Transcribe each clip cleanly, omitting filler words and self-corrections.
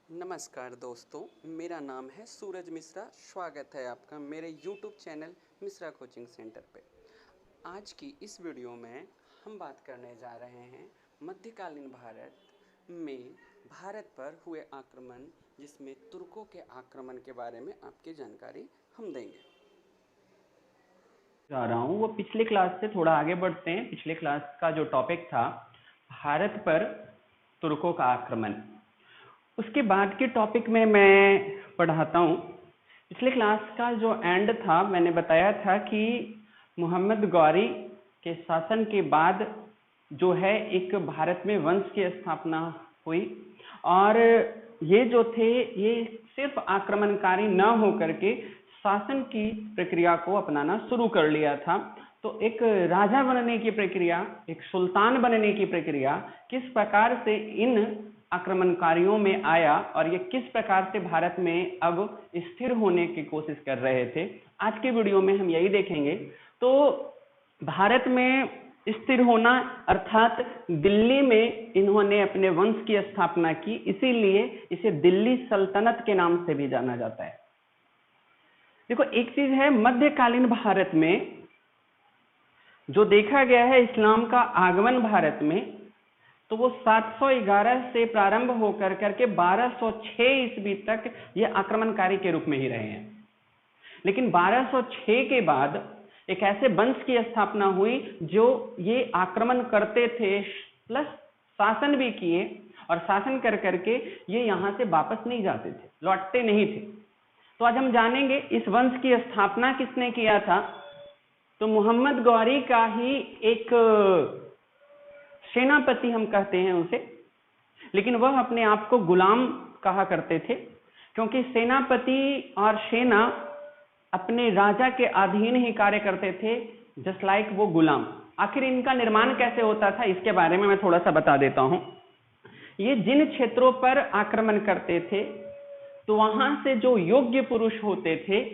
नमस्कार दोस्तों, मेरा नाम है सूरज मिश्रा। स्वागत है आपका मेरे YouTube channel Mishra coaching centre पे। आज की इस वीडियो में हम बात करने जा रहे हैं मध्यकालीन भारत में भारत पर हुए आक्रमण, जिसमें तुर्कों के आक्रमण के बारे में आपकी जानकारी हम देंगे। जा रहा हूँ वो पिछले क्लास से थोड़ा आगे बढ़ते हैं। पिछले क्लास का जो टॉपिक था भारत पर तुर्कों का आक्रमण, उसके बाद के टॉपिक में मैं पढ़ाता हूँ। पिछले क्लास का जो एंड था, मैंने बताया था कि मोहम्मद गौरी के शासन के बाद जो है एक भारत में वंश की स्थापना हुई, और ये जो थे ये सिर्फ आक्रमणकारी न होकर के शासन की प्रक्रिया को अपनाना शुरू कर लिया था। तो एक राजा बनने की प्रक्रिया, एक सुल्तान बनने की प्रक्रिया किस प्रकार से इन आक्रमणकारियों में आया और ये किस प्रकार से भारत में अब स्थिर होने की कोशिश कर रहे थे, आज के वीडियो में हम यही देखेंगे। तो भारत में स्थिर होना अर्थात दिल्ली में इन्होंने अपने वंश की स्थापना की, इसीलिए इसे दिल्ली सल्तनत के नाम से भी जाना जाता है। देखो, एक चीज है, मध्यकालीन भारत में जो देखा गया है इस्लाम का आगमन भारत में, तो वो 711 से प्रारंभ होकर करके 1206 ईस्वी तक ये आक्रमणकारी के रूप में ही रहे हैं। लेकिन 1206 के बाद एक ऐसे वंश की स्थापना हुई जो ये आक्रमण करते थे प्लस शासन भी किए, और शासन कर करके ये यहां से वापस नहीं जाते थे, लौटते नहीं थे। तो आज हम जानेंगे इस वंश की स्थापना किसने किया था। तो मोहम्मद गौरी का ही एक सेनापति हम कहते हैं उसे, लेकिन वह अपने आप को गुलाम कहा करते थे, क्योंकि सेनापति और सेना अपने राजा के अधीन ही कार्य करते थे, जस्ट लाइक वो गुलाम। आखिर इनका निर्माण कैसे होता था, इसके बारे में मैं थोड़ा सा बता देता हूं। ये जिन क्षेत्रों पर आक्रमण करते थे, तो वहां से जो योग्य पुरुष होते थे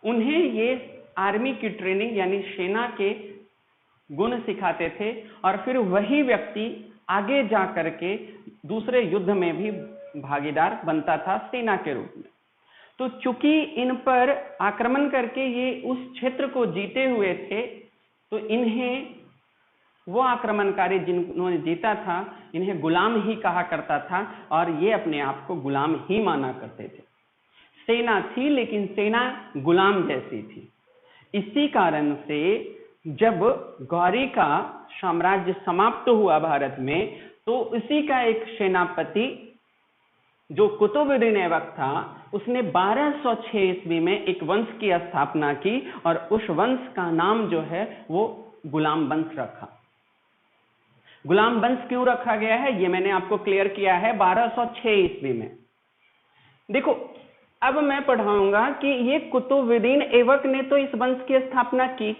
उन्हें ये आर्मी की ट्रेनिंग यानी सेना के गुण सिखाते थे, और फिर वही व्यक्ति आगे जा करके दूसरे युद्ध में भी भागीदार बनता था सेना के रूप में। तो चूंकि इन पर आक्रमण करके ये उस क्षेत्र को जीते हुए थे, तो इन्हें वो आक्रमणकारी जिन्होंने जीता था इन्हें गुलाम ही कहा करता था, और ये अपने आप को गुलाम ही माना करते थे। सेना थी लेकिन सेना गुलाम जैसी थी। इसी कारण से जब गौरी का साम्राज्य समाप्त हुआ भारत में, तो इसी का एक सेनापति जो कुतुबुद्दीन ऐबक था, उसने 1206 ईस्वी में एक वंश की स्थापना की, और उस वंश का नाम जो है वो गुलाम वंश रखा। गुलाम वंश क्यों रखा गया है ये मैंने आपको क्लियर किया है 1206 ईस्वी में। देखो, अब मैं पढ़ाऊंगा कि ये कुतुबुद्दीन ऐबक ने तो इस वंश की स्थापना की,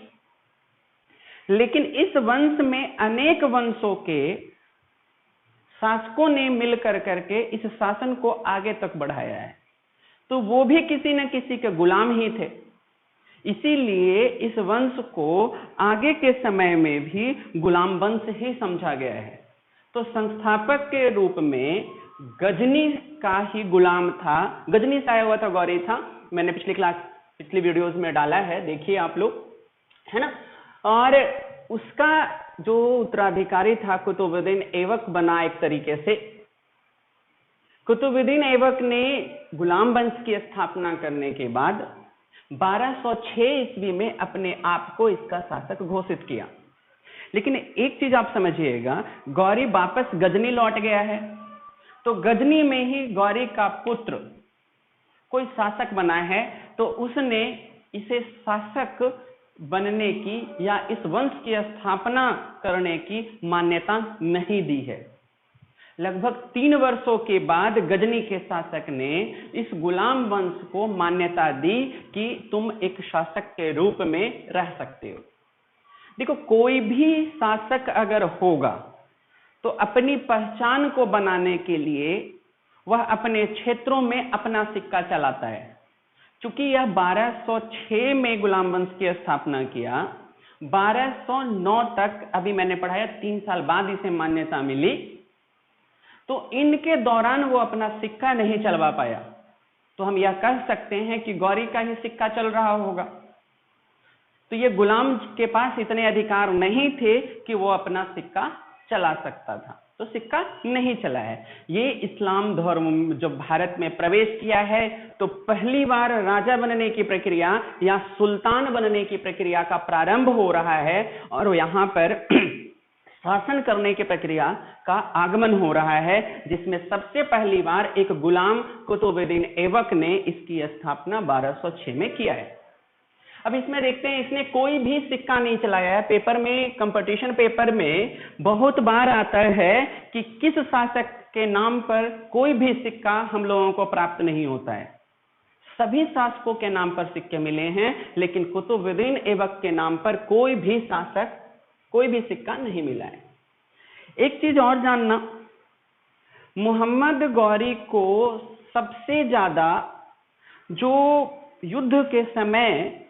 लेकिन इस वंश में अनेक वंशों के शासकों ने मिलकर करके इस शासन को आगे तक बढ़ाया है, तो वो भी किसी न किसी के गुलाम ही थे। इसीलिए इस वंश को आगे के समय में भी गुलाम वंश ही समझा गया है। तो संस्थापक के रूप में गजनी का ही गुलाम था, गजनी से आया हुआ था, गौरी था। मैंने पिछली वीडियोस में डाला है, देखिए आप लोग, है ना। और उसका जो उत्तराधिकारी था कुतुबुद्दीन ऐबक बना एक तरीके से। कुतुबुद्दीन ऐबक ने गुलाम वंश की स्थापना करने के बाद 1206 ईस्वी में अपने आप को इसका शासक घोषित किया। लेकिन एक चीज आप समझिएगा, गौरी वापस गजनी लौट गया है, तो गजनी में ही गौरी का पुत्र कोई शासक बना है, तो उसने इसे शासक बनने की या इस वंश की स्थापना करने की मान्यता नहीं दी है। लगभग 3 वर्षों के बाद गजनी के शासक ने इस गुलाम वंश को मान्यता दी कि तुम एक शासक के रूप में रह सकते हो। देखो, कोई भी शासक अगर होगा तो अपनी पहचान को बनाने के लिए वह अपने क्षेत्रों में अपना सिक्का चलाता है। चूंकि यह 1206 में गुलाम वंश की स्थापना किया, 1209 तक, अभी मैंने पढ़ाया 3 साल बाद इसे मान्यता मिली, तो इनके दौरान वो अपना सिक्का नहीं चलवा पाया, तो हम यह कह सकते हैं कि गौरी का ही सिक्का चल रहा होगा। तो ये गुलाम के पास इतने अधिकार नहीं थे कि वो अपना सिक्का चला सकता था, तो सिक्का नहीं चला है। ये इस्लाम धर्म जब भारत में प्रवेश किया है तो पहली बार राजा बनने की प्रक्रिया या सुल्तान बनने की प्रक्रिया का प्रारंभ हो रहा है, और यहाँ पर शासन करने की प्रक्रिया का आगमन हो रहा है, जिसमें सबसे पहली बार एक गुलाम कुतुबुद्दीन ऐबक ने इसकी स्थापना 1206 में किया है। अब इसमें देखते हैं, इसने कोई भी सिक्का नहीं चलाया है। पेपर में, कंपटीशन पेपर में बहुत बार आता है कि किस शासक के नाम पर कोई भी सिक्का हम लोगों को प्राप्त नहीं होता है। सभी शासकों के नाम पर सिक्के मिले हैं, लेकिन कुतुबुद्दीन ऐबक के नाम पर कोई भी शासक, कोई भी सिक्का नहीं मिला है। एक चीज और जानना, मोहम्मद गौरी को सबसे ज्यादा जो युद्ध के समय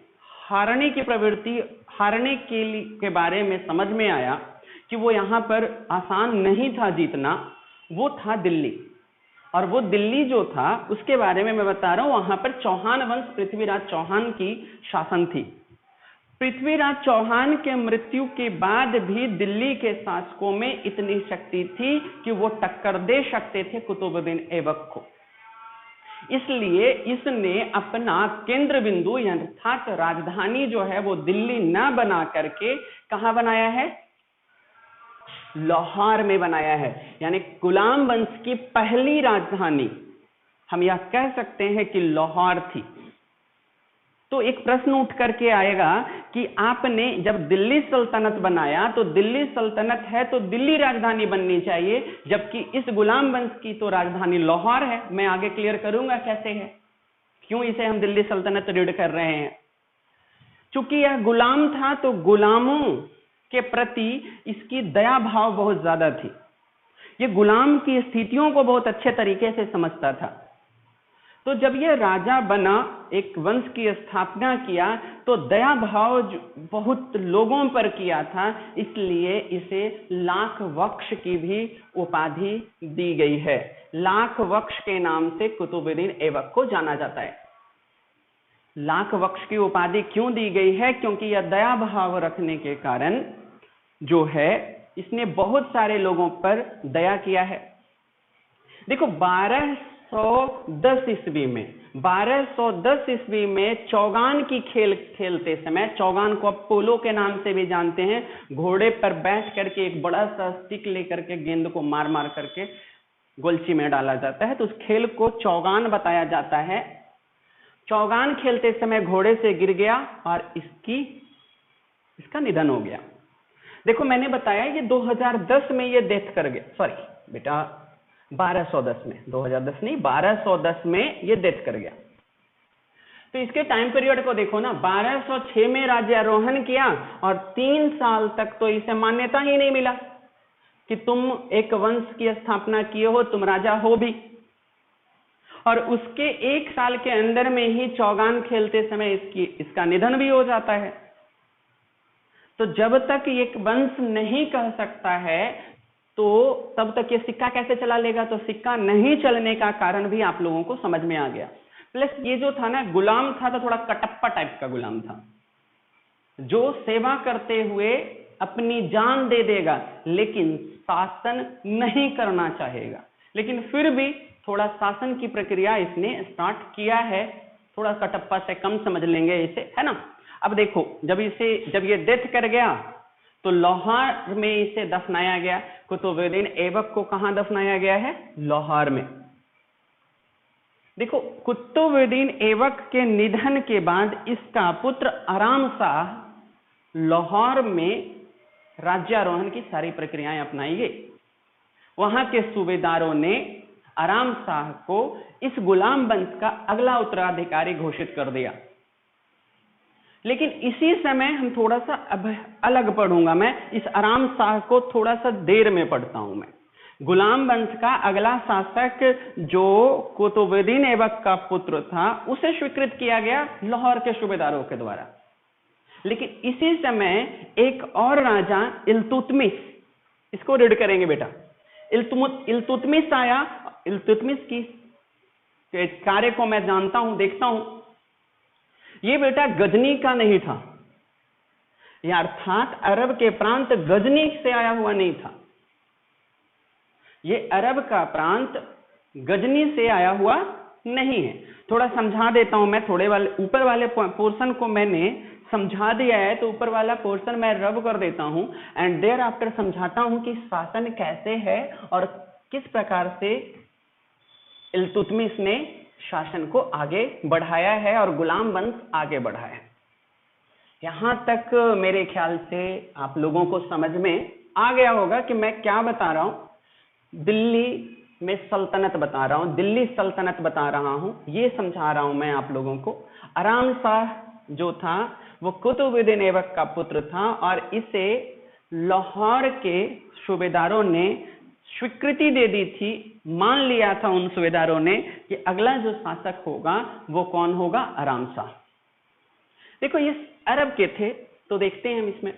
हारने की प्रवृत्ति, हारने के बारे में समझ में आया कि वो यहाँ पर आसान नहीं था जीतना, वो था दिल्ली। और वो दिल्ली जो था उसके बारे में मैं बता रहा हूँ, वहां पर चौहान वंश, पृथ्वीराज चौहान की शासन थी। पृथ्वीराज चौहान के मृत्यु के बाद भी दिल्ली के शासकों में इतनी शक्ति थी कि वो टक्कर दे सकते थे कुतुबुद्दीन ऐबक को। इसलिए इसने अपना केंद्र बिंदु अर्थात राजधानी जो है वो दिल्ली न बना करके कहां बनाया है? लाहौर में बनाया है। यानी गुलाम वंश की पहली राजधानी हम यह कह सकते हैं कि लाहौर थी। तो एक प्रश्न उठ करके आएगा कि आपने जब दिल्ली सल्तनत बनाया तो दिल्ली सल्तनत है तो दिल्ली राजधानी बननी चाहिए, जबकि इस गुलाम वंश की तो राजधानी लाहौर है। मैं आगे क्लियर करूंगा कैसे है, क्यों इसे हम दिल्ली सल्तनत रीड कर रहे हैं। चूंकि यह गुलाम था तो गुलामों के प्रति इसकी दया भाव बहुत ज्यादा थी। ये गुलाम की स्थितियों को बहुत अच्छे तरीके से समझता था। तो जब यह राजा बना, एक वंश की स्थापना किया, तो दया भाव बहुत लोगों पर किया था, इसलिए इसे लाख वक्ष की भी उपाधि दी गई है। लाख वक्ष के नाम से कुतुबुद्दीन ऐबक को जाना जाता है। लाख वक्ष की उपाधि क्यों दी गई है? क्योंकि यह दया भाव रखने के कारण जो है इसने बहुत सारे लोगों पर दया किया है। देखो 1210 ईस्वी में चौगान की खेल खेलते समय, चौगान को अब पोलो के नाम से भी जानते हैं, घोड़े पर बैठ करके एक बड़ा सा स्टिक लेकर के गेंद को मार मार करके गोलची में डाला जाता है, तो उस खेल को चौगान बताया जाता है। चौगान खेलते समय घोड़े से गिर गया और इसका निधन हो गया। देखो मैंने बताया ये 2010 में ये डेथ कर गया, सॉरी बेटा 1210 में, 2010 नहीं 1210 में ये डेथ कर गया। तो इसके टाइम पीरियड को देखो ना, 1206 में राज्यारोहण किया और 3 साल तक तो इसे मान्यता ही नहीं मिला कि तुम एक वंश की स्थापना किए हो, तुम राजा हो भी। और उसके 1 साल के अंदर में ही चौगान खेलते समय इसका निधन भी हो जाता है। तो जब तक एक वंश नहीं कह सकता है तो तब तक ये सिक्का कैसे चला लेगा? तो सिक्का नहीं चलने का कारण भी आप लोगों को समझ में आ गया। प्लस ये जो था ना, गुलाम था तो थोड़ा कटप्पा टाइप का गुलाम था, जो सेवा करते हुए अपनी जान दे देगा लेकिन शासन नहीं करना चाहेगा। लेकिन फिर भी थोड़ा शासन की प्रक्रिया इसने स्टार्ट किया है, थोड़ा कटप्पा से कम समझ लेंगे इसे, है ना। अब देखो जब ये डेथ कर गया तो लाहौर में इसे दफनाया गया। कुतुबुद्दीन ऐबक को कहां दफनाया गया है? लाहौर में। देखो कुतुबुद्दीन ऐबक के निधन के बाद इसका पुत्र आराम शाह लाहौर में राज्यारोहण की सारी प्रक्रियाएं अपनाई गई। वहां के सूबेदारों ने आराम शाह को इस गुलाम वंश का अगला उत्तराधिकारी घोषित कर दिया। लेकिन इसी समय हम थोड़ा सा अब अलग पढ़ूंगा, मैं इस आराम शाह को थोड़ा सा देर में पढ़ता हूं। मैं गुलाम वंश का अगला शासक जो कुतुबुद्दीन ऐबक का पुत्र था उसे स्वीकृत किया गया लाहौर के सूबेदारों के द्वारा। लेकिन इसी समय एक और राजा इल्तुतमिश, इसको रीड करेंगे बेटा, इल्तुतमिश आया। इल्तुतमिश की कार्य को मैं जानता हूं, देखता हूं, ये बेटा गजनी का नहीं था, या अर्थात अरब के प्रांत गजनी से आया हुआ नहीं था, ये अरब का प्रांत गजनी से आया हुआ नहीं है। थोड़ा समझा देता हूं मैं, थोड़े वाले ऊपर वाले पोर्शन को मैंने समझा दिया है, तो ऊपर वाला पोर्शन मैं रब कर देता हूं एंड देयर आफ्टर समझाता हूं कि शासन कैसे है और किस प्रकार से इल्तुतमिश ने शासन को आगे बढ़ाया है और गुलाम वंश आगे बढ़ा है। यहां तक मेरे ख्याल से आप लोगों को समझ में आ गया होगा कि मैं क्या बता रहा हूं। दिल्ली में सल्तनत बता रहा हूं, दिल्ली सल्तनत बता रहा हूं, ये समझा रहा हूं मैं आप लोगों को। आराम शाह जो था वो कुतुबुद्दीन ऐबक का पुत्र था और इसे लाहौर के सूबेदारों ने स्वीकृति दे दी थी, मान लिया था उन सूबेदारों ने कि अगला जो शासक होगा वो कौन होगा, आराम शाह। देखो ये अरब के थे, तो देखते हैं हम इसमें।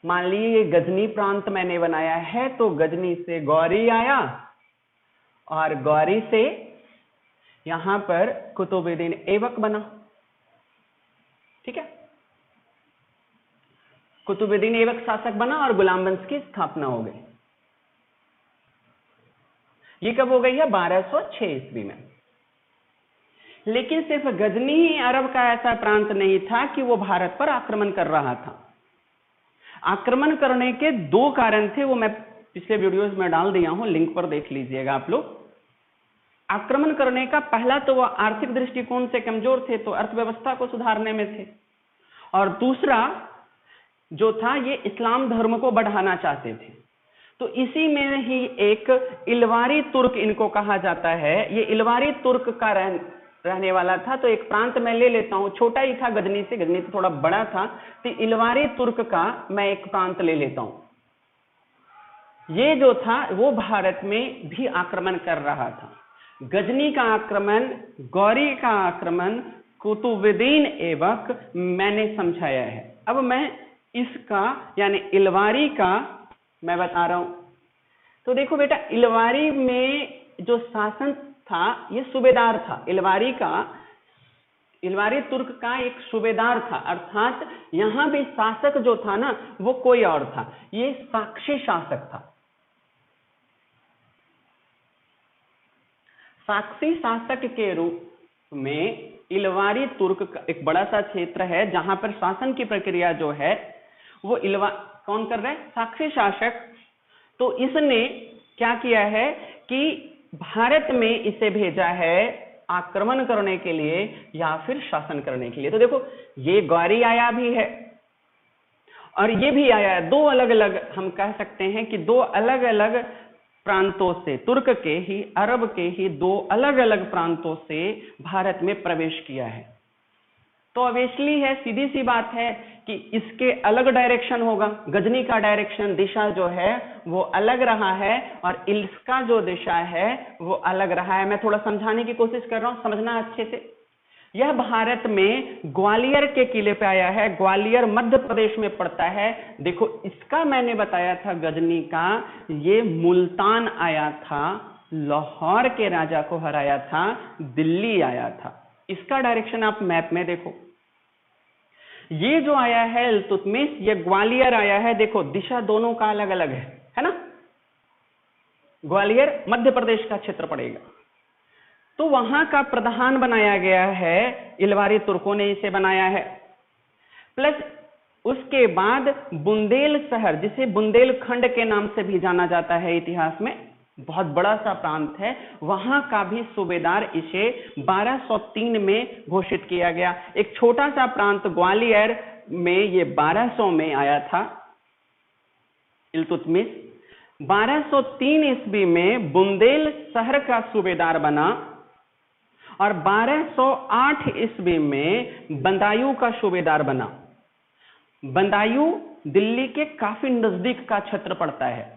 मान लीजिए गजनी प्रांत मैंने बनाया है, तो गजनी से गौरी आया और गौरी से यहां पर कुतुबुद्दीन ऐबक बना, ठीक है। कुतुबुद्दीन ऐबक शासक बना और गुलाम वंश की स्थापना हो गई। ये कब हो गई है, 1206 ईस्वी में। लेकिन सिर्फ गजनी ही अरब का ऐसा प्रांत नहीं था कि वो भारत पर आक्रमण कर रहा था। आक्रमण करने के दो कारण थे, वो मैं पिछले वीडियोस में डाल दिया हूं, लिंक पर देख लीजिएगा आप लोग। आक्रमण करने का पहला तो वो आर्थिक दृष्टिकोण से कमजोर थे, तो अर्थव्यवस्था को सुधारने में थे, और दूसरा जो था ये इस्लाम धर्म को बढ़ाना चाहते थे। तो इसी में ही एक इलवारी तुर्क इनको कहा जाता है, ये इलवारी तुर्क का रहने वाला था। तो एक प्रांत मैं ले लेता हूं, छोटा ही था गजनी से, गजनी से थोड़ा बड़ा था, तो इलवारी तुर्क का मैं एक प्रांत ले लेता हूं। ये जो था वो भारत में भी आक्रमण कर रहा था। गजनी का आक्रमण, गौरी का आक्रमण, कुतुबुद्दीन ऐबक मैंने समझाया है। अब मैं इसका यानी इलवारी का मैं बता रहा हूं। तो देखो बेटा, इलवारी में जो शासन था ये सूबेदार था। इलवारी तुर्क का एक सूबेदार था, अर्थात यहां भी शासक जो था ना वो कोई और था, ये साक्षी शासक था। साक्षी शासक के रूप में इलवारी तुर्क का एक बड़ा सा क्षेत्र है जहां पर शासन की प्रक्रिया जो है वो कौन कर रहा है, साक्षी शासक। तो इसने क्या किया है कि भारत में इसे भेजा है आक्रमण करने के लिए या फिर शासन करने के लिए। तो देखो ये गौरी आया भी है और ये भी आया है, दो अलग अलग, हम कह सकते हैं कि दो अलग अलग प्रांतों से, तुर्क के ही, अरब के ही दो अलग अलग प्रांतों से भारत में प्रवेश किया है। तो ऑब्वियसली है, सीधी सी बात है कि इसके अलग डायरेक्शन होगा। गजनी का डायरेक्शन, दिशा जो है वो अलग रहा है और इसका जो दिशा है वो अलग रहा है। मैं थोड़ा समझाने की कोशिश कर रहा हूं, समझना अच्छे से। यह भारत में ग्वालियर के किले पे आया है, ग्वालियर मध्य प्रदेश में पड़ता है। देखो इसका मैंने बताया था, गजनी का ये मुल्तान आया था, लाहौर के राजा को हराया था, दिल्ली आया था। इसका डायरेक्शन आप मैप में देखो। ये जो आया है इल्तुतमिश, ये ग्वालियर आया है। देखो दिशा दोनों का अलग अलग है ना। ग्वालियर मध्य प्रदेश का क्षेत्र पड़ेगा, तो वहां का प्रधान बनाया गया है, इलवारी तुर्कों ने इसे बनाया है। प्लस उसके बाद बुंदेल शहर, जिसे बुंदेलखंड के नाम से भी जाना जाता है इतिहास में, बहुत बड़ा सा प्रांत है, वहां का भी सूबेदार इसे 1203 में घोषित किया गया। एक छोटा सा प्रांत ग्वालियर में ये 1200 में आया था इल्तुतमिश। 1203 ईस्वी में बुंदेल शहर का सूबेदार बना और 1208 ईस्वी में बदायूं का सूबेदार बना। बदायूं दिल्ली के काफी नजदीक का क्षेत्र पड़ता है।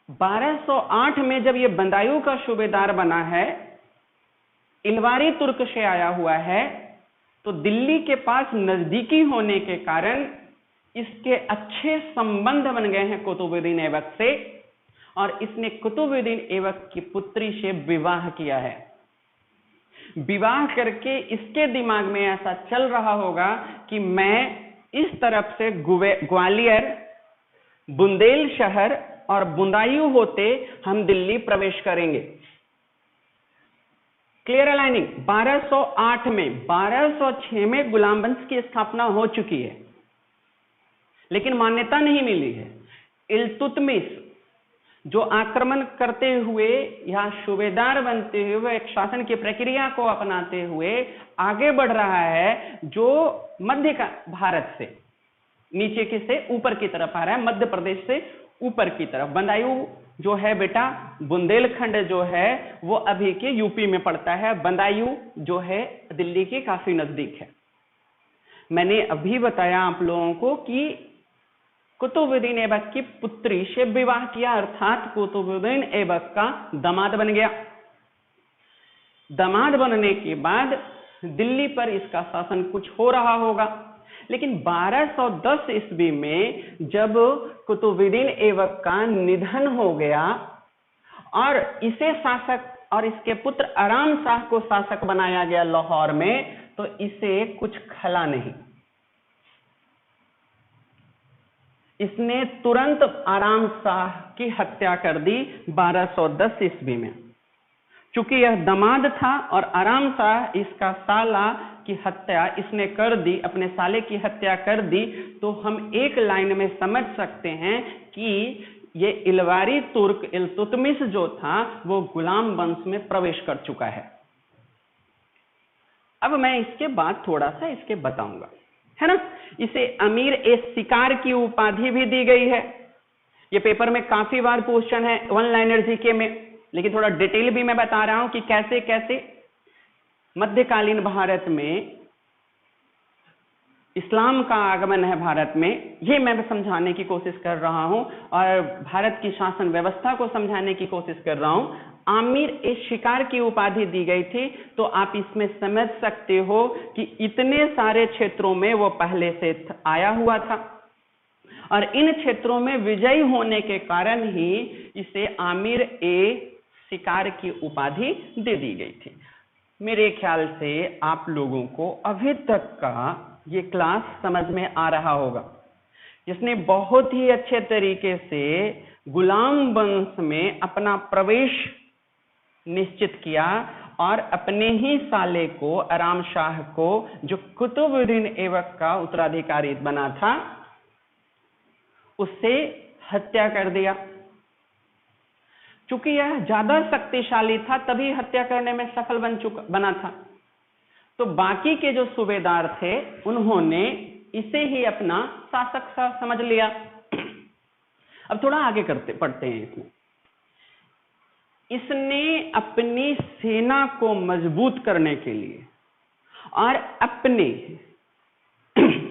1208 में जब ये बदायूं का सूबेदार बना है, इलवारी तुर्क से आया हुआ है, तो दिल्ली के पास नजदीकी होने के कारण इसके अच्छे संबंध बन गए हैं कुतुबुद्दीन ऐबक से, और इसने कुतुबुद्दीन ऐबक की पुत्री से विवाह किया है। विवाह करके इसके दिमाग में ऐसा चल रहा होगा कि मैं इस तरफ से ग्वालियर, बुंदेलशहर और बदायूं होते हम दिल्ली प्रवेश करेंगे। Clear aligning. 1208 में, 1206 में गुलाम वंश की स्थापना हो चुकी है, लेकिन मान्यता नहीं मिली है। इल्तुतमिश जो आक्रमण करते हुए या सूबेदार बनते हुए एक शासन की प्रक्रिया को अपनाते हुए आगे बढ़ रहा है, जो मध्य का भारत से नीचे की से ऊपर की तरफ आ रहा है, मध्य प्रदेश से ऊपर की तरफ। बदायूं जो है बेटा, बुंदेलखंड जो है वो अभी के यूपी में पड़ता है। बदायूं जो है दिल्ली के काफी नजदीक है। मैंने अभी बताया आप लोगों को कि कुतुबुद्दीन ऐबक की पुत्री से विवाह किया, अर्थात कुतुबुद्दीन ऐबक का दामाद बन गया। दामाद बनने के बाद दिल्ली पर इसका शासन कुछ हो रहा होगा, लेकिन 1210 ईस्वी में जब कुतुबुद्दीन ऐबक का निधन हो गया और इसे शासक और इसके पुत्र आराम शाह को शासक बनाया गया लाहौर में, तो इसे कुछ खला नहीं। इसने तुरंत आराम शाह की हत्या कर दी 1210 ईस्वी में। चूंकि यह दामाद था और आराम शाह इसका साला की हत्या इसने कर दी, अपने साले की हत्या कर दी, तो हम एक लाइन में समझ सकते हैं कि ये इलवारी तुर्क इल्तुतमिश जो था वो गुलाम वंश में प्रवेश कर चुका है। अब मैं इसके बाद थोड़ा सा इसके बताऊंगा, है ना। इसे अमीर ए शिकार की उपाधि भी दी गई है। ये पेपर में काफी बार क्वेश्चन है, वन लाइनर जीके में, लेकिन थोड़ा डिटेल भी मैं बता रहा हूं कि कैसे कैसे मध्यकालीन भारत में इस्लाम का आगमन है भारत में, ये मैं समझाने की कोशिश कर रहा हूं और भारत की शासन व्यवस्था को समझाने की कोशिश कर रहा हूं। आमिर ए शिकार की उपाधि दी गई थी, तो आप इसमें समझ सकते हो कि इतने सारे क्षेत्रों में वो पहले से आया हुआ था और इन क्षेत्रों में विजयी होने के कारण ही इसे आमिर ए शिकार की उपाधि दे दी गई थी। मेरे ख्याल से आप लोगों को अभी तक का ये क्लास समझ में आ रहा होगा, जिसने बहुत ही अच्छे तरीके से गुलाम वंश में अपना प्रवेश निश्चित किया और अपने ही साले को आराम शाह को, जो कुतुबुद्दीन ऐबक का उत्तराधिकारी बना था, उससे हत्या कर दिया। चूंकि यह ज्यादा शक्तिशाली था तभी हत्या करने में सफल बना था, तो बाकी के जो सूबेदार थे उन्होंने इसे ही अपना शासक समझ लिया। अब थोड़ा आगे पढ़ते हैं इसमें। इसने अपनी सेना को मजबूत करने के लिए और अपने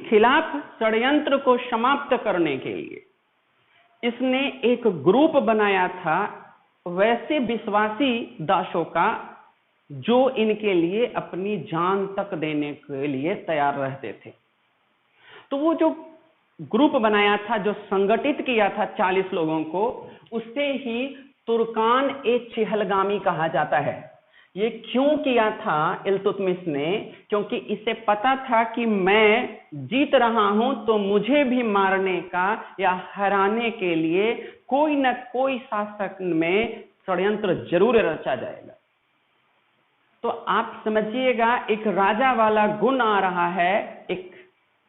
खिलाफ षड्यंत्र को समाप्त करने के लिए इसने एक ग्रुप बनाया था वैसे विश्वासी दासों का, जो इनके लिए अपनी जान तक देने के लिए तैयार रहते थे। तो वो जो ग्रुप बनाया था, जो संगठित किया था 40 लोगों को, उससे ही तुर्कान ए चहलगामी कहा जाता है। ये क्यों किया था इल्तुतमिश ने? क्योंकि इसे पता था कि मैं जीत रहा हूं तो मुझे भी मारने का या हराने के लिए कोई न कोई शासक में षड्यंत्र जरूर रचा जाएगा। तो आप समझिएगा, एक राजा वाला गुण आ रहा है एक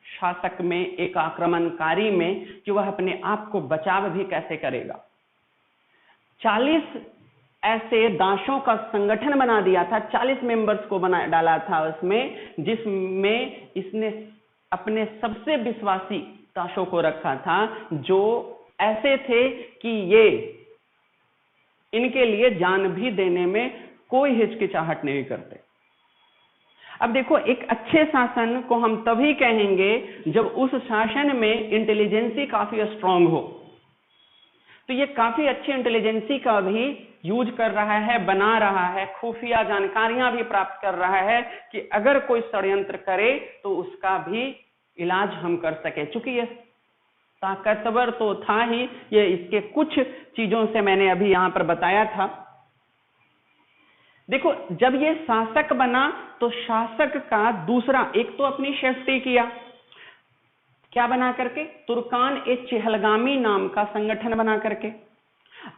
शासक में, एक आक्रमणकारी में, कि वह अपने आप को बचाव भी कैसे करेगा। 40 ऐसे दासों का संगठन बना दिया था, 40 मेंबर्स को बना डाला था उसमें, जिसमें इसने अपने सबसे विश्वासी दासों को रखा था, जो ऐसे थे कि ये इनके लिए जान भी देने में कोई हिचकिचाहट नहीं करते। अब देखो, एक अच्छे शासन को हम तभी कहेंगे जब उस शासन में इंटेलिजेंसी काफी स्ट्रांग हो। तो ये काफी अच्छी इंटेलिजेंसी का भी यूज कर रहा है, बना रहा है, खुफिया जानकारियां भी प्राप्त कर रहा है कि अगर कोई षड्यंत्र करे तो उसका भी इलाज हम कर सके। चूंकि ये ताकतवर तो था ही, ये इसके कुछ चीजों से मैंने अभी यहां पर बताया था। देखो, जब ये शासक बना तो शासक का दूसरा, एक तो अपनी सेफ्टी किया, क्या बना करके, तुर्कान ए चहलगामी नाम का संगठन बना करके।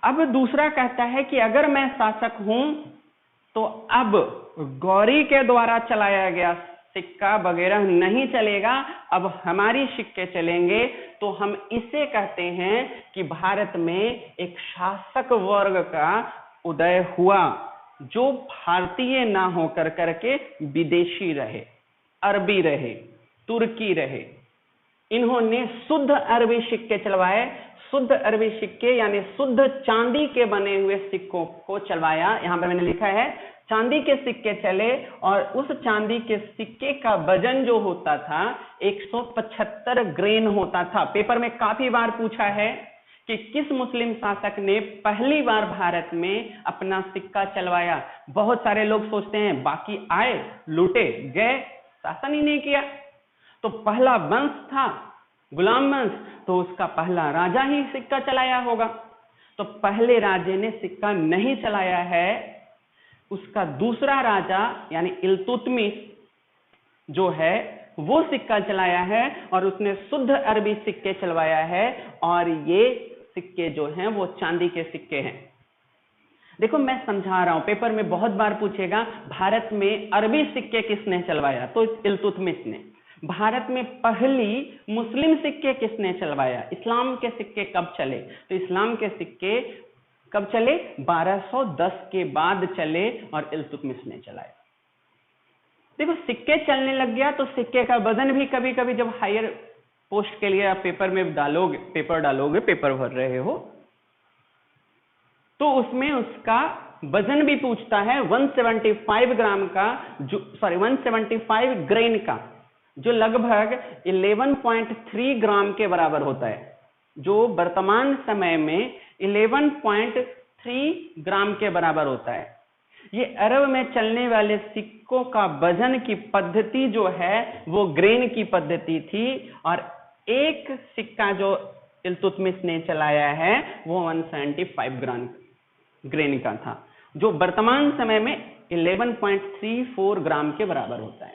अब दूसरा कहता है कि अगर मैं शासक हूं तो अब गौरी के द्वारा चलाया गया सिक्का वगैरह नहीं चलेगा, अब हमारी सिक्के चलेंगे। तो हम इसे कहते हैं कि भारत में एक शासक वर्ग का उदय हुआ, जो भारतीय ना होकर करके विदेशी रहे, अरबी रहे, तुर्की रहे। इन्होंने शुद्ध अरबी सिक्के चलवाए, शुद्ध अरबी सिक्के यानी शुद्ध चांदी के बने हुए सिक्कों को चलवाया। यहां पर मैंने लिखा है चांदी के सिक्के चले, और उस चांदी के सिक्के का वजन जो होता था 175 ग्रेन होता था। पेपर में काफी बार पूछा है कि किस मुस्लिम शासक ने पहली बार भारत में अपना सिक्का चलवाया। बहुत सारे लोग सोचते हैं बाकी आए, लूटे गए, शासन ही नहीं किया। तो पहला वंश था गुलाम वंश, तो उसका पहला राजा ही सिक्का चलाया होगा। तो पहले राजे ने सिक्का नहीं चलाया है, उसका दूसरा राजा यानी इल्तुतमिश जो है वो सिक्का चलाया है, और उसने शुद्ध अरबी सिक्के चलवाया है, और ये सिक्के जो हैं वो चांदी के सिक्के हैं। देखो, मैं समझा रहा हूं, पेपर में बहुत बार पूछेगा भारत में अरबी सिक्के किसने चलवाया, तो इल्तुतमिश ने। भारत में पहली मुस्लिम सिक्के किसने चलवाया, इस्लाम के सिक्के कब चले, तो इस्लाम के सिक्के कब चले, 1210 के बाद चले, और इल्तुतमिश ने चलाया। देखो, सिक्के चलने लग गया तो सिक्के का वजन भी कभी कभी, जब हायर पोस्ट के लिए आप पेपर में डालोगे, पेपर भर रहे हो, तो उसमें उसका वजन भी पूछता है 175 ग्राम का, जो 175 ग्रेन का, जो लगभग 11.3 ग्राम के बराबर होता है, जो वर्तमान समय में 11.3 ग्राम के बराबर होता है। ये अरब में चलने वाले सिक्कों का वजन की पद्धति जो है वो ग्रेन की पद्धति थी, और एक सिक्का जो इल्तुतमिश ने चलाया है वो 175 ग्रेन का था, जो वर्तमान समय में 11.34 ग्राम के बराबर होता है।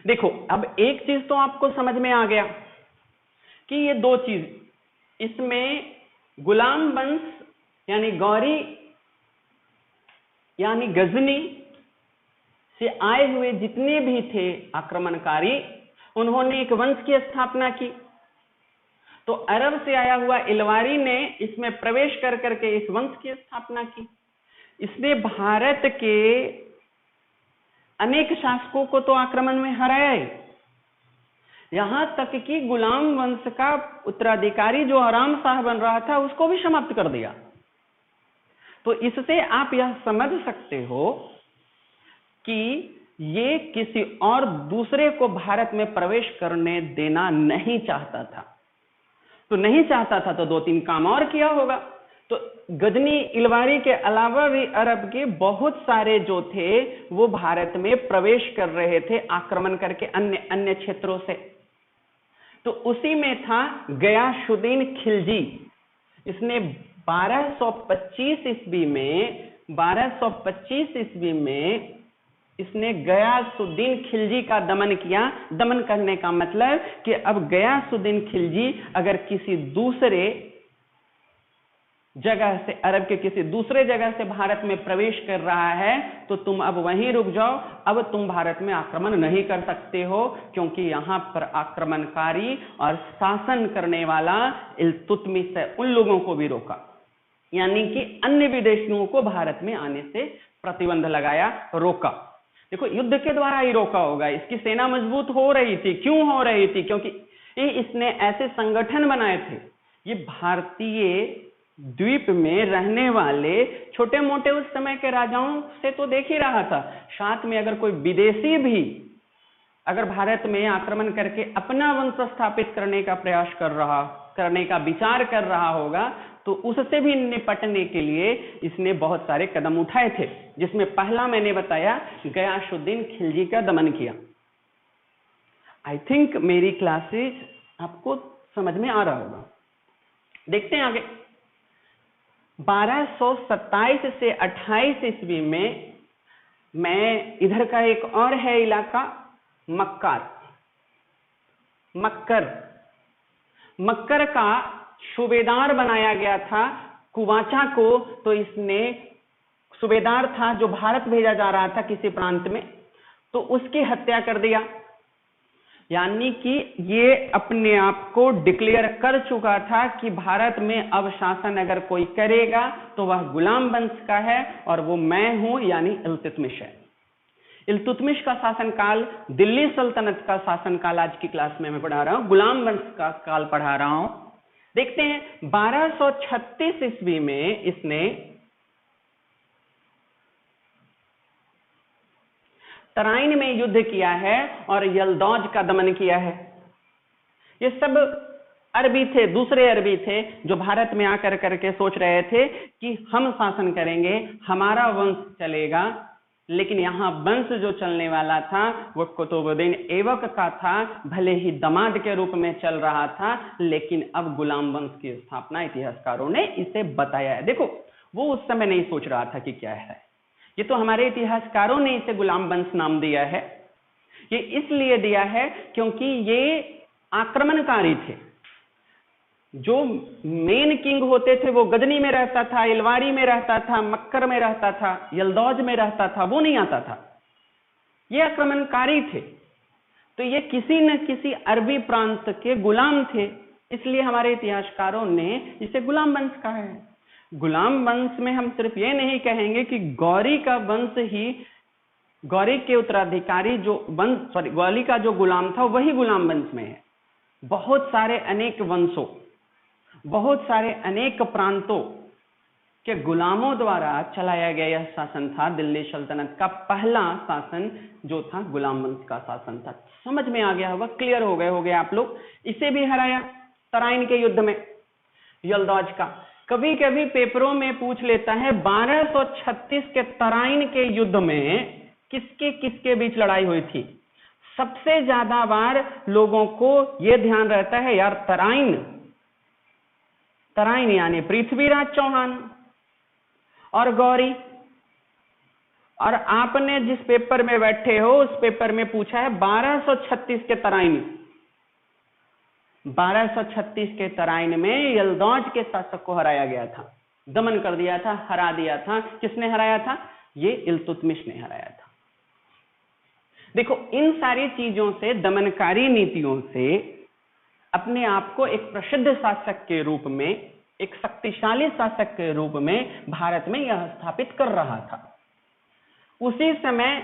देखो, अब एक चीज तो आपको समझ में आ गया कि ये दो चीज, इसमें गुलाम वंश यानी गौरी यानी गजनी से आए हुए जितने भी थे आक्रमणकारी, उन्होंने एक वंश की स्थापना की। तो अरब से आया हुआ इलवारी ने इसमें प्रवेश कर करके इस वंश की स्थापना की। इसने भारत के अनेक शासकों को तो आक्रमण में हराया है, यहां तक कि गुलाम वंश का उत्तराधिकारी जो आराम शाह बन रहा था उसको भी समाप्त कर दिया। तो इससे आप यह समझ सकते हो कि ये किसी और दूसरे को भारत में प्रवेश करने देना नहीं चाहता था। तो नहीं चाहता था तो दो तीन काम और किया होगा। तो गजनी इलवारी के अलावा भी अरब के बहुत सारे जो थे वो भारत में प्रवेश कर रहे थे आक्रमण करके अन्य क्षेत्रों से। तो उसी में था गयासुद्दीन खिलजी। इसने 1225 ईस्वी में इसने गयासुद्दीन खिलजी का दमन किया। दमन करने का मतलब कि अब गयासुद्दीन खिलजी अगर किसी दूसरे जगह से, अरब के किसी दूसरे जगह से भारत में प्रवेश कर रहा है तो तुम अब वहीं रुक जाओ, अब तुम भारत में आक्रमण नहीं कर सकते हो, क्योंकि यहां पर आक्रमणकारी और शासन करने वाला इल्तुतमिश है। उन लोगों को भी रोका, यानी कि अन्य विदेशियों को भारत में आने से प्रतिबंध लगाया, रोका। देखो, युद्ध के द्वारा ही रोका होगा। इसकी सेना मजबूत हो रही थी। क्यों हो रही थी? क्योंकि इसने ऐसे संगठन बनाए थे। ये भारतीय द्वीप में रहने वाले छोटे मोटे उस समय के राजाओं से तो देख ही रहा था, साथ में अगर कोई विदेशी भी अगर भारत में आक्रमण करके अपना वंश स्थापित करने का विचार कर रहा होगा तो उससे भी निपटने के लिए इसने बहुत सारे कदम उठाए थे, जिसमें पहला मैंने बताया गयासुद्दीन खिलजी का दमन किया। आई थिंक मेरी क्लासेस आपको समझ में आ रहा होगा। देखते हैं आगे। 1227 से 28 ईस्वी में मैं इधर का एक और है इलाका मक्कर का सूबेदार बनाया गया था कुवाचा को। तो इसने सूबेदार था जो भारत भेजा जा रहा था किसी प्रांत में, तो उसकी हत्या कर दिया। यानी कि ये अपने आप को डिक्लेयर कर चुका था कि भारत में अब शासन अगर कोई करेगा तो वह गुलाम वंश का है और वो मैं हूं, यानी इल्तुतमिश है। इल्तुतमिश का शासनकाल, दिल्ली सल्तनत का शासनकाल आज की क्लास में मैं पढ़ा रहा हूं, गुलाम वंश का काल पढ़ा रहा हूं। देखते हैं 1236 ईस्वी में इसने तराइन में युद्ध किया है और यल्दौज का दमन किया है। ये सब अरबी थे, दूसरे अरबी थे जो भारत में आकर करके सोच रहे थे कि हम शासन करेंगे, हमारा वंश चलेगा। लेकिन यहां वंश जो चलने वाला था वो कुतुबुद्दीन ऐबक का था, भले ही दामाद के रूप में चल रहा था, लेकिन अब गुलाम वंश की स्थापना इतिहासकारों ने इसे बताया है। देखो, वो उस समय नहीं सोच रहा था कि क्या है, ये तो हमारे इतिहासकारों ने इसे गुलाम वंश नाम दिया है। ये इसलिए दिया है क्योंकि ये आक्रमणकारी थे। जो मेन किंग होते थे वो गजनी में रहता था, इलवारी में रहता था, मक्कर में रहता था, यल्दौज में रहता था, वो नहीं आता था। ये आक्रमणकारी थे, तो ये किसी न किसी अरबी प्रांत के गुलाम थे, इसलिए हमारे इतिहासकारों ने इसे गुलाम वंश कहा है। गुलाम वंश में हम सिर्फ ये नहीं कहेंगे कि गौरी का वंश ही, गौरी के उत्तराधिकारी जो वंश, गौरी का जो गुलाम था वही गुलाम वंश में है। बहुत सारे अनेक वंशों, बहुत सारे अनेक प्रांतों के गुलामों द्वारा चलाया गया यह शासन था। दिल्ली सल्तनत का पहला शासन जो था गुलाम वंश का शासन था। समझ में आ गया होगा, क्लियर हो गए आप लोग। इसे भी हराया तराइन के युद्ध में, यल्दौज का। कभी कभी पेपरों में पूछ लेता है 1236 के तराइन के युद्ध में किसके किसके बीच लड़ाई हुई थी। सबसे ज्यादा बार लोगों को यह ध्यान रहता है यार तराइन यानी पृथ्वीराज चौहान और गौरी। और आपने जिस पेपर में बैठे हो उस पेपर में पूछा है 1236 के तराइन। 1236 के तराइन में यल्दौज के शासक को हराया गया था, दमन कर दिया था, हरा दिया था। किसने हराया था? ये इल्तुतमिश ने हराया था। देखो, इन सारी चीजों से, दमनकारी नीतियों से अपने आप को एक प्रसिद्ध शासक के रूप में, एक शक्तिशाली शासक के रूप में भारत में यह स्थापित कर रहा था। उसी समय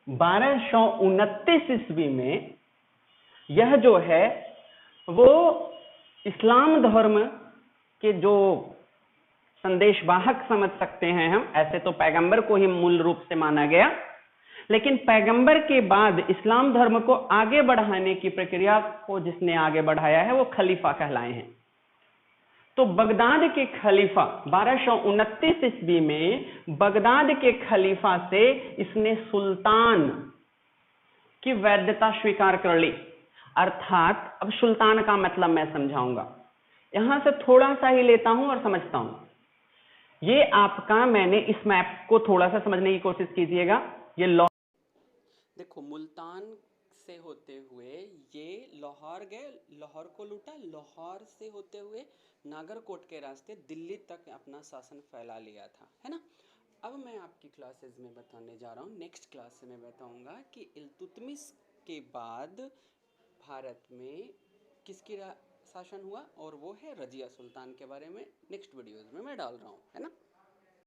1229 ईस्वी में यह जो है वो इस्लाम धर्म के जो संदेशवाहक समझ सकते हैं हम, ऐसे तो पैगंबर को ही मूल रूप से माना गया, लेकिन पैगंबर के बाद इस्लाम धर्म को आगे बढ़ाने की प्रक्रिया को जिसने आगे बढ़ाया है वो खलीफा कहलाए हैं। तो बगदाद के खलीफा 1229 ईस्वी में बगदाद के खलीफा से इसने सुल्तान की वैधता स्वीकार कर ली। अर्थात अब सुल्तान का मतलब मैं समझाऊंगा, यहां से थोड़ा सा ही लेता हूं और समझता हूं। ये आपका, मैंने इस मैप को थोड़ा सा समझने की कोशिश कीजिएगा। ये देखो, मुल्तान से होते हुए ये लाहौर गए, लाहौर को लूटा, लाहौर से होते हुए नागरकोट के रास्ते दिल्ली तक अपना शासन फैला लिया था, है ना। अब मैं आपकी क्लासेस में बताने जा रहा हूँ, नेक्स्ट क्लास में बताऊंगा कि इल्तुतमिश के बाद भारत में किसकी शासन हुआ, और वो है रजिया सुल्तान के बारे में नेक्स्ट वीडियोज़ में मैं डाल रहा हूँ, है ना।